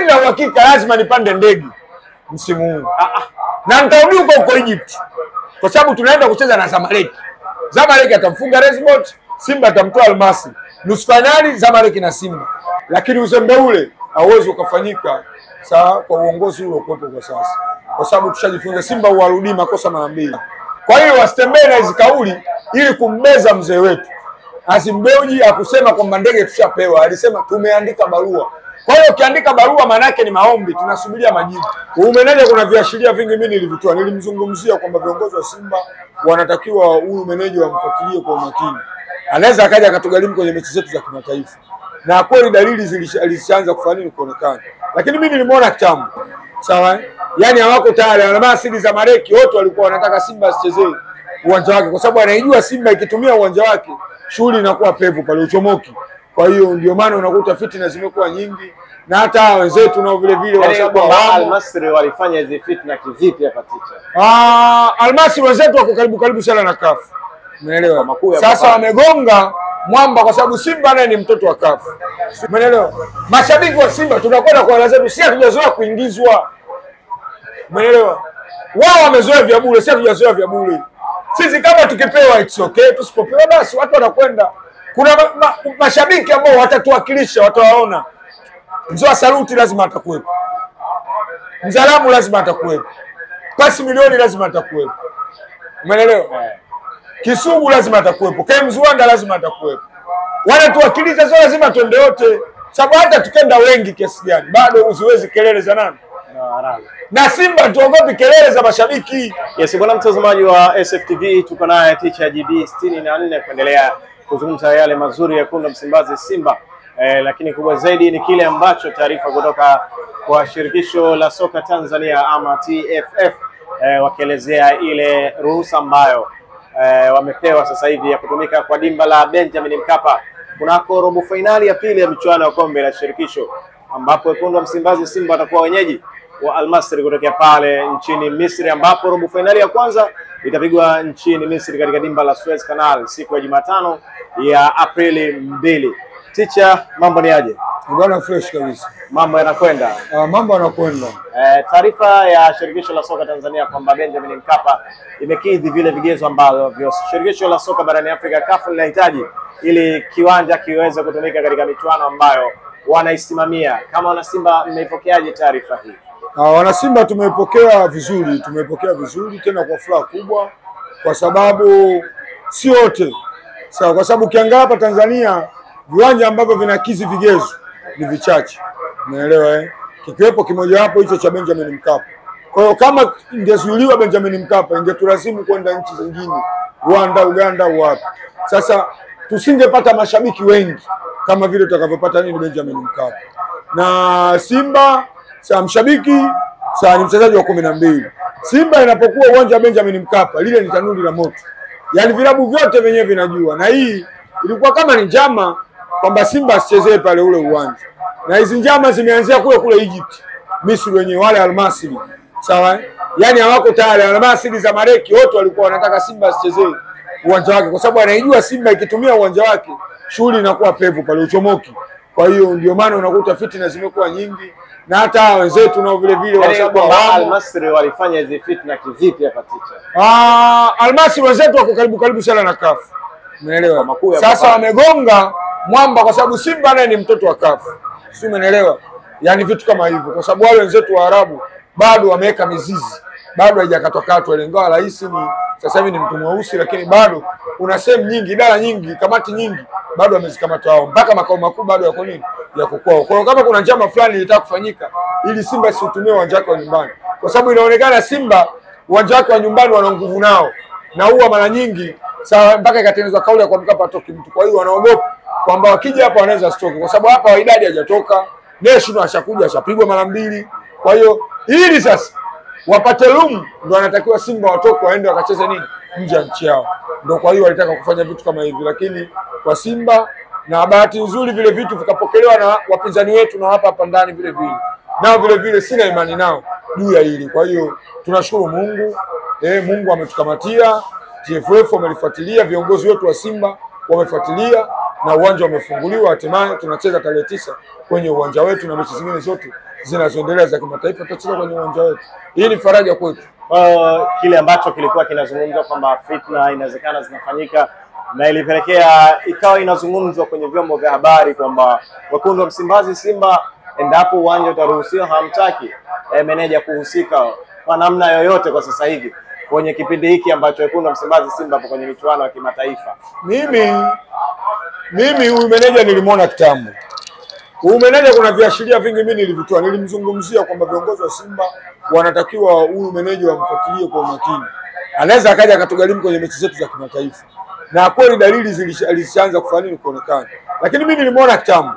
na uhakika lazima nipande ndege msimu huu. Na nitarudi huko Egypt. Kwa sababu tunaenda kucheza na Zamalek. Zamalek atamfunga Resmot, Simba atamtoa Almasi. Nusu finali Zamalek na Simba. Lakini uzembe ule hauwezi ukafanyika sawa kwa uongozi ule ukopo kwa sasa. Kwa sababu tushajifunza Simba uwarudi makosa mara mbili. Kwa hiyo wasitembee na hizo kauli ili kumbeza mzee wetu. Asimbeoji akusema kwamba ndege tushapewa, alisema tumeandika barua. Kwa hiyo ukiandika barua maana yake ni maombi, tunasubiria majibu. Meneja kuna viashiria vingi mimi nilivitoa. Nilimzungumzia kwamba viongozi wa Simba wanatakiwa huyu meneja wamfuatilie kwa makini. Anaweza akaja akatugharimu kwenye mechi zetu za kimataifa. Na kweli dalili zilishaanza kufanya kuonekana. Lakini mimi nilimuona kitambo. Sawa? Yaani hawako tayari. Almasi Zamalek wote walikuwa wanataka Simba asichezee uwanja wake kwa sababu anaijua Simba ikitumia uwanja wake shughuli inakuwa pevu pale uchomoki. Kwa hiyo ndio maana unakuta fitna zimekuwa nyingi na hata wenzetu nao vile vile kwa sababu Al-Masri walifanya hizo fitna kivipi hapa ticha? Al-Masri wenzetu wako karibu sana na CAF. Umeelewa? Sasa wamegonga mwamba kwa sababu Simba naye ni mtoto wa CAF. Umeelewa? Mashabiki wa Simba tunakwenda kwa wala zetu, si hatujazoea kuingizwa. Umeelewa? Wao wamezoea vya bure, si hatujazoea vya bure. Sisi kama tukipewa it's okay, tusipopewa basi watu wanakwenda. Kuna mashabiki ambao watatuwakilisha, watawaona. Mzoa saluti lazima atakuwepo. Mzalamu lazima atakuwepo. Pasi milioni lazima atakuwepo. Umeelewa? Kisugu lazima atakuwepo. Kemzwanda lazima atakuwepo. Wale tuwakilisha sio lazima twende wote. Sababu hata tukenda wengi kiasi gani bado usiwezi kelele za nani? Na Simba tuogopi kelele za mashabiki. Yes, bwana mtazamaji wa SFTV, tuko naye Teacher GB 64 kuendelea kuzungumza yale mazuri ya Wekundu Msimbazi Simba. Lakini kubwa zaidi ni kile ambacho taarifa kutoka kwa shirikisho la soka Tanzania ama TFF wakielezea ile ruhusa ambayo wamepewa sasa hivi ya kutumika kwa dimba la Benjamin Mkapa kunako robo finali ya pili ya michuano ya kombe la shirikisho, ambapo Wekundu Msimbazi Simba watakuwa wenyeji wa Al-Masri kutokea pale nchini Misri, ambapo robo finali ya kwanza itapigwa nchini Misri katika dimba la Suez Canal siku ya Jumatano ya Aprili 2. Teacher, mambo ni aje? Bwana fresh kabisa. Mambo yanakwenda. Mambo yanakwenda. Taarifa ya shirikisho la soka Tanzania kwamba Benjamin Mkapa imekidhi vile vigezo ambavyo shirikisho la soka barani Afrika CAF linahitaji ili kiwanja kiweze kutumika katika michuano ambayo wanaisimamia. Kama wana Simba mmeipokeaje taarifa hii? Wana Simba tumepokea vizuri tena kwa furaha kubwa kwa sababu si wote. Sawa, kwa sababu ukiangalia hapa Tanzania viwanja ambavyo vinakizi vigezo ni vichache. Umeelewa Kikiwepo kimoja hapo hicho cha Benjamin Mkapa. Kwa hiyo kama ingezuiliwa Benjamin Mkapa ingetulazimu kwenda nchi zingine, Rwanda, Uganda wapi. Sasa tusingepata mashabiki wengi kama vile tutakavyopata nini Benjamin Mkapa. Na Simba mshabiki ni mchezaji wa 12. Simba inapokuwa uwanja wa Benjamin Mkapa lile ni tanuri la moto. Yaani vilabu vyote wenyewe vinajua. Na hii ilikuwa kama ni njama kwamba Simba asichezee pale ule uwanja. Na hizi njama zimeanzia kule Egypt. Misri wenyewe wale Al-Masri. Sawa? Yaani hawako tayari. Al-Masri Zamalek wote walikuwa wanataka Simba asichezee uwanja wake kwa sababu anaijua Simba ikitumia uwanja wake shughuli inakuwa pevu pale uchomoki. Kwa hiyo ndio maana unakuta fitna zimekuwa nyingi na hata wenzetu nao vile vile kwa sababu Al-Masri walifanya hizo fitna kivipi hapa ticha? Al-Masri wenzetu wako karibu sana na CAF. Umeelewa? Sasa wamegonga mwamba kwa sababu Simba naye ni mtoto wa CAF. Si umeelewa? Yaani vitu kama hivyo kwa sababu wale wenzetu wa Arabu bado wameweka mizizi. Bado haijakatwa ile ingawa rais ni sasa hivi ni mtu mweusi lakini bado kuna sehemu nyingi, idara nyingi, kamati nyingi bado wamezikamata wao mpaka makao makuu bado yako nini ya kukwao. Kwa hiyo kama kuna njama fulani ilitaka kufanyika ili Simba siutumie uwanja wake wa nyumbani kwa sababu inaonekana Simba uwanja wake wa nyumbani wana nguvu nao na huwa mara nyingi sawa mpaka ikatengenezwa kauli ya kwa Mkapa atoki mtu. Kwa hiyo wanaogopa kwamba wakija hapa wanaweza stoke kwa sababu hapa Wydad hajatoka, Nation ashakuja ashapigwa mara 2. Kwa hiyo hili sasa wapate room ndio wanatakiwa Simba watoke waende wakacheze nini nje ya nchi yao. Ndio kwa hiyo walitaka kufanya vitu kama hivi lakini kwa Simba na bahati nzuri vile vitu vikapokelewa na wapinzani wetu na hapa ndani vile vile. Nao vile vile sina imani nao juu ya hili. Kwa hiyo tunashukuru Mungu. Mungu ametukamatia. TFF wamelifuatilia, viongozi wetu wa Simba wamefuatilia na uwanja umefunguliwa hatimaye tunacheza tarehe 9 kwenye uwanja wetu na mechi zingine zote zinazoendelea za kimataifa tutacheza kwenye uwanja wetu. Hii ni faraja kwetu. Kile ambacho kilikuwa kinazungumzwa kwamba fitna inawezekana zinafanyika na ilipelekea ikawa inazungumzwa kwenye vyombo vya habari kwamba wekundu wa Msimbazi Simba, endapo uwanja utaruhusiwa, hamtaki meneja kuhusika kwa namna yoyote kwa sasa hivi kwenye kipindi hiki ambacho wekundu wa Msimbazi Simba hapo kwenye michuano ya kimataifa. Mimi huyu meneja nilimwona kitambo. Huyu meneja kuna viashiria vingi mimi nilivitoa. Nilimzungumzia kwamba viongozi wa Simba wanatakiwa huyu meneja wamfuatilie kwa makini. Anaweza akaja akatugharimu kwenye mechi zetu za kimataifa. Na kweli dalili zilishaanza kufanya kuonekana. Lakini mimi nilimwona kitambo.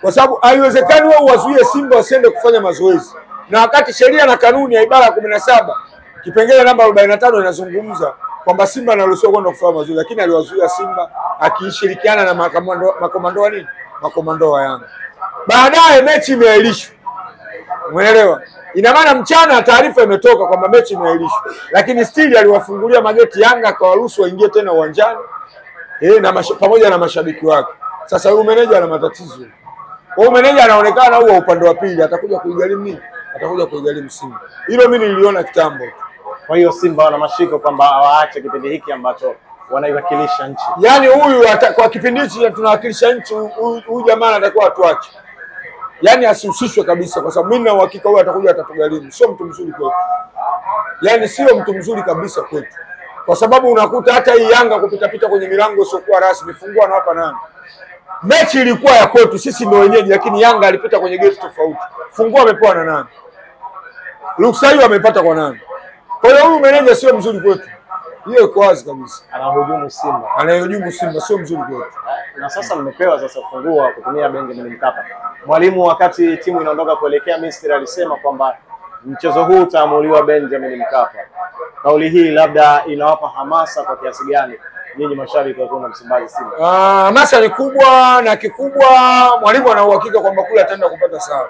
Kwa sababu haiwezekani wao wazuie Simba wasiende kufanya mazoezi. Na wakati sheria na kanuni ya ibara 17 kipengele namba 45 inazungumza kwamba Simba anaruhusiwa kwenda kufanya mazoezi, lakini aliwazuia Simba akishirikiana na makomando wa Yanga. Baadaye mechi imeahirishwa. Umeelewa? Ina maana mchana taarifa imetoka kwamba mechi imeahirishwa, lakini still aliwafungulia mageti Yanga akawaruhusu waingie tena uwanjani pamoja na mashabiki wake. Sasa huyu meneja ana matatizo. Huyu meneja anaonekana huwa upande wa pili, atakuja kuigharimu nini? Atakuja kuigharimu Simba. Hilo mimi niliona kitambo. Kwa hiyo Simba wana mashiko kwamba hawaache kipindi hiki ambacho wanaiwakilisha nchi. Yaani huyu kwa kipindi hichi tunawakilisha nchi, huyu jamaa anatakiwa atuache. Yaani asihusishwe kabisa, kwa sababu mimi na uhakika huyu atakuja atatugharimu. Sio mtu mzuri kwetu. Yaani sio mtu mzuri kabisa kwetu. Kwa sababu unakuta hata hii Yanga kupita kwenye milango isiyokuwa rasmi, fungua na hapa nani. Mechi ilikuwa ya kwetu, sisi ndio wenyeji, lakini Yanga alipita kwenye gate tofauti. Fungua amepewa na nani? Ruksa hiyo amepata kwa nani? Kwa hiyo huyu meneja sio mzuri kwetu. Hiyo iko wazi kabisa. Anahujumu Simba. Anahujumu Simba, sio mzuri kwetu. Na sasa mmepewa sasa fungua kutumia Benjamin Mkapa. Mwalimu wakati timu inaondoka kuelekea Misri alisema kwamba mchezo huu utaamuliwa Benjamin Mkapa. Kauli hii labda inawapa hamasa kwa kiasi gani nyinyi mashabiki wa wekundu wa Msimbazi Simba? Hamasa ni kubwa, na kikubwa mwalimu ana uhakika kwamba kule ataenda kupata sare.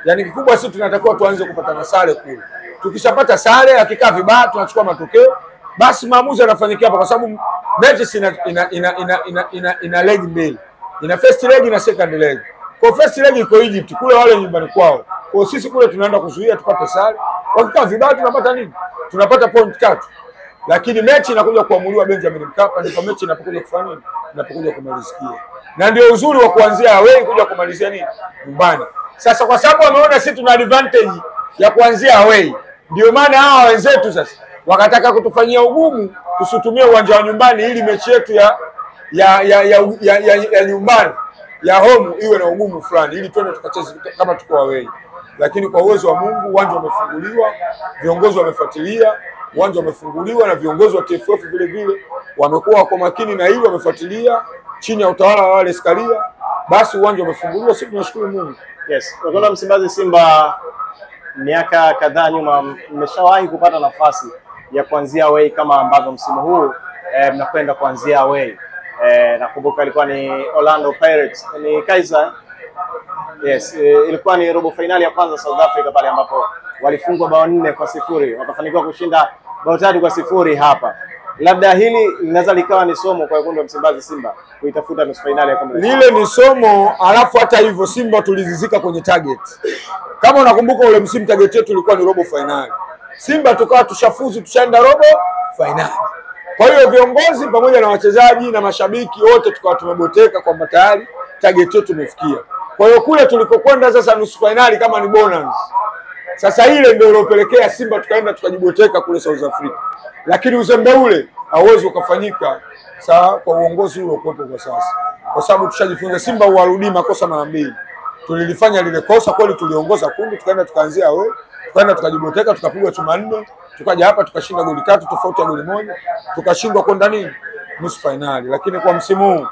Yaani kikubwa sisi tunatakiwa tuanze kupata sare kule. Tukishapata sare, akikaa vibaya tunachukua matokeo, basi maamuzi yanafanyikia hapa, kwa sababu mechi ina leg mbili. Ina first leg na second leg. Kwa first leg iko Egypt, kule wale nyumbani kwao. Kwa sisi kule tunaenda kuzuia tupate sare. Wakikaa vibaya tunapata nini? Tunapata point 3. Lakini mechi inakuja kuamuliwa Benjamin Mkapa, ndipo mechi inapokuja kufanya nini? Inapokuja kumalizikia. Na ndio uzuri wa kuanzia away kuja kumalizia nini? Nyumbani. Sasa kwa sababu wameona sisi tuna advantage ya kuanzia away, ndio maana hawa wenzetu sasa wakataka kutufanyia ugumu tusitumie uwanja wa nyumbani ili mechi yetu ya nyumbani ya home iwe na ugumu fulani ili twende tukacheze kama tuko away. Lakini kwa uwezo wa Mungu uwanja umefunguliwa, viongozi wamefuatilia, uwanja umefunguliwa na viongozi wa TFF vile vile wamekuwa wako makini na hilo, wamefuatilia chini ya utawala wa wale Skaria, basi uwanja umefunguliwa. Sisi tunashukuru Mungu. Yes, wekundu wa Msimbazi Simba miaka kadhaa nyuma mmeshawahi kupata nafasi ya kuanzia away kama ambavyo msimu huu mnakwenda kuanzia away. Nakumbuka ilikuwa ni Orlando Pirates, ni Kaizer. Yes, ilikuwa ni robo finali ya kwanza South Africa pale ambapo walifungwa bao 4-0, wakafanikiwa kushinda bao 3-0 hapa. Labda hili linaweza likawa ni somo kwa wekundu wa Msimbazi Simba kuitafuta nusu finali ya kombe. Lile ni somo, alafu hata hivyo Simba tulizizika kwenye target. Kama unakumbuka ule msimu target yetu ilikuwa ni robo finali. Simba tukawa tushafuzu, tushaenda robo finali. Kwa hiyo viongozi pamoja na wachezaji na mashabiki wote tukawa tumeboteka kwamba tayari target yetu imefikia. Kwa hiyo kule tulikokwenda sasa nusu finali kama ni bonus. Sasa ile ndio iliyopelekea Simba tukaenda tukajiboteka kule South Africa. Lakini uzembe ule hauwezi ukafanyika sawa kwa uongozi ule ukopo kwa sasa. Kwa sababu tushajifunza Simba uarudi makosa mara mbili. Tulilifanya lile kosa kweli, tuliongoza kundi, tukaenda tukaanzia wewe, tukaenda tukajiboteka, tukapigwa chuma 4, tukaja hapa tukashinda goli 3 tofauti ya goli 1, tukashindwa kwenda nini? Nusu finali. Lakini kwa msimu huu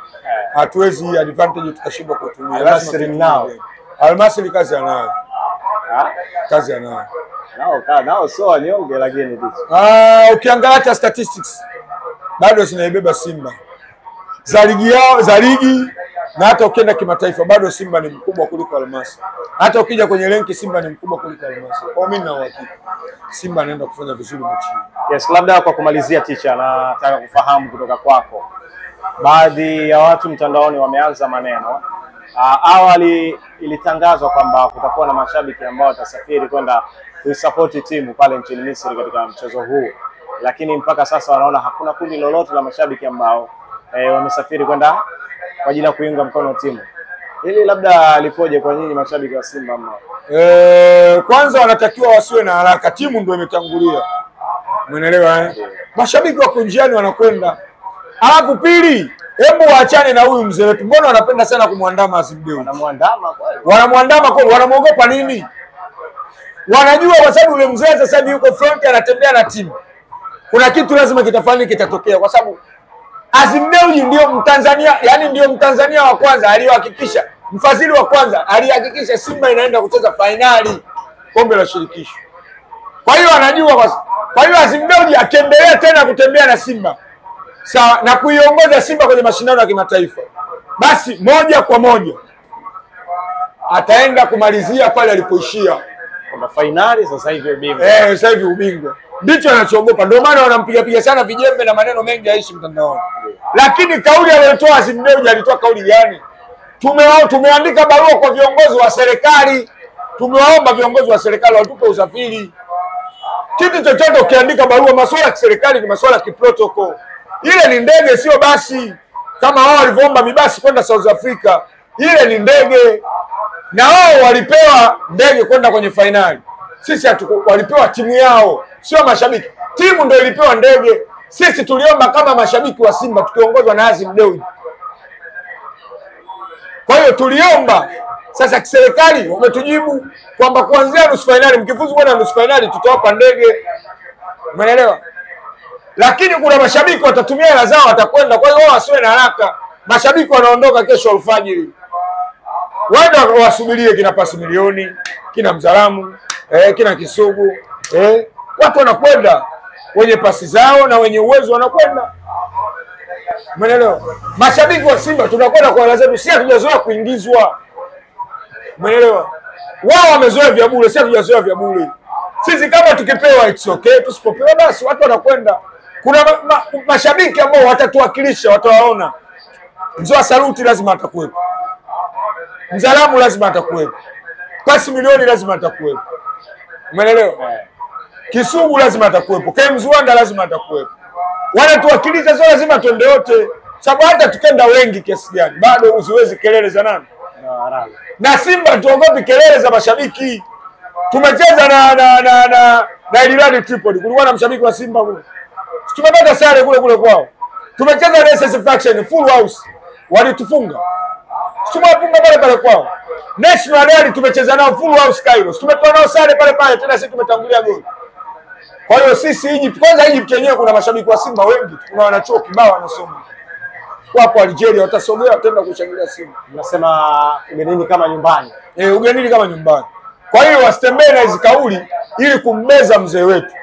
hatuwezi advantage tukashindwa kutumia. Al-Masry kazi anayo. Kazi anayo. Nao sio wanyonge lakini ukiangalia statistics bado zinaibeba Simba. Za ligi yao, za ligi na hata ukienda kimataifa bado Simba ni mkubwa kuliko Al-Masry. Hata ukija kwenye renki Simba ni mkubwa kuliko Al-Masry. Kwa mimi na uhakika Simba anaenda kufanya vizuri mechi. Yes, labda kwa kumalizia teacher, nataka kufahamu kutoka kwako. Baadhi ya watu mtandaoni wameanza maneno Awali ilitangazwa kwamba kutakuwa na mashabiki ambao watasafiri kwenda kuisupport timu pale nchini Misri katika mchezo huu, lakini mpaka sasa wanaona hakuna kundi lolote la mashabiki ambao wamesafiri kwenda kwa ajili ya kuiunga mkono timu. Hili labda lipoje kwa nyinyi mashabiki wa Simba ambao? Kwanza wanatakiwa wasiwe na haraka, timu ndio imetangulia. Umeelewa eh? Mashabiki wako njiani wanakwenda. Alafu pili, hebu waachane na huyu mzee wetu. Mbona wanapenda sana kumwandama Azim Dewji? Wanamuandama kweli. Wanamuandama kweli, wanamuogopa nini? Wanajua kwa sababu yule mzee sasa hivi yuko front anatembea na timu. Kuna kitu lazima kitafanyika, kitatokea kwa sababu Azim Dewji ndio Mtanzania, yani ndio Mtanzania wa kwanza aliyohakikisha, mfadhili wa kwanza aliyehakikisha Simba inaenda kucheza fainali kombe la shirikisho. Kwa hiyo anajua kwa hiyo Azim Dewji akiendelea tena kutembea na Simba sawa na kuiongoza Simba kwenye mashindano ya kimataifa, basi moja kwa moja ataenda kumalizia pale alipoishia. Kuna fainali sasa hivi ubingwa. Sasa hivi ubingwa. Ndicho anachoogopa. Ndio maana wanampiga sana vijembe na maneno mengi yaishi mtandaoni. Lakini kauli aliyotoa Azim Dewji alitoa kauli gani? Tumeandika barua kwa viongozi wa serikali. Tumewaomba viongozi wa serikali watupe usafiri. Kitu chochote ukiandika barua, masuala ya serikali ni masuala ya kiprotocol. Ile ni ndege sio basi. Kama wao walivyoomba mibasi kwenda South Africa, ile ni ndege. Na wao walipewa ndege kwenda kwenye fainali. Sisi walipewa timu yao, sio mashabiki. Timu ndio ilipewa ndege. Sisi tuliomba kama mashabiki wa Simba tukiongozwa na Azim Dewji. Kwa hiyo tuliomba, sasa kiserikali wametujibu kwamba kuanzia nusu finali, mkifuzu kwenda nusu finali tutawapa ndege. Umeelewa? Lakini kuna mashabiki watatumia hela zao watakwenda, kwa hiyo wao wasiwe na haraka. Mashabiki wanaondoka kesho alfajiri. Wao wasubirie kina Pasi Milioni, kina Mzalamu, kina Kisugu, watu wanakwenda wenye pasi zao na wenye uwezo wanakwenda. Umeelewa? Mashabiki wa Simba tunakwenda kwa lazima, sisi hatujazoea kuingizwa. Umeelewa? Wao wamezoea vya bure, sisi hatujazoea vya bure. Sisi kama tukipewa it's okay, tusipopewa basi watu wanakwenda. Kuna mashabiki ambao watatuwakilisha, watawaona. Mzoa Saluti lazima atakuwepo. Mzalamu lazima atakuwepo. Pasi Milioni lazima atakuwepo. Umeelewa? Kisugu lazima atakuwepo. Mzuanda lazima atakuwepo. Wale tuwakilisha sio lazima twende wote. Sababu hata tukenda wengi kiasi gani bado usiwezi kelele za nani? Na Simba tuogopi kelele za mashabiki. Tumecheza na Ilani Tripoli. Kulikuwa na mshabiki wa Simba kule. Tumepata sare kule kwao. Tumecheza na SS Faction full house. Walitufunga. Tumefunga pale kwao. National Rally tumecheza nao full house Cairo. Tumetoa nao sare pale tena sisi tumetangulia goli. Kwa hiyo sisi Egypt, kwanza Egypt yenyewe kuna mashabiki wa Simba wengi. Kuna wanachuo kibao wanasoma. Wapo Algeria watasogea wataenda kushangilia Simba. Unasema ugenini kama nyumbani. Ugenini kama nyumbani. Kwa hiyo wasitembee na hizo kauli ili kumbeza mzee wetu.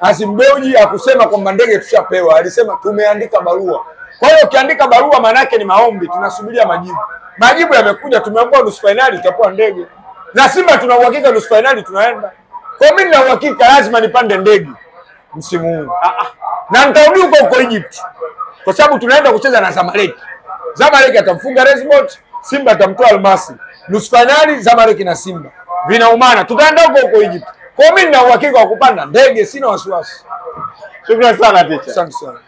Azim Dewji akusema kwamba ndege tushapewa, alisema tumeandika barua. Kwa hiyo ukiandika barua maana yake ni maombi, tunasubiria majibu. Majibu yamekuja, tumeambiwa nusu finali tutapewa ndege. Na Simba tuna uhakika nusu finali tunaenda. Kwa mimi nina uhakika lazima nipande ndege msimu huu. Na nitarudi huko Egypt. Kwa sababu tunaenda kucheza na Zamalek. Zamalek atamfunga Resmot, Simba atamtoa Almasi. Nusu finali Zamalek na Simba. Vinaumana. Tutaenda huko Egypt. Kwa mimi nina uhakika wa kupanda ndege, sina wasiwasi. Shukrani sana teacher. Asante sana.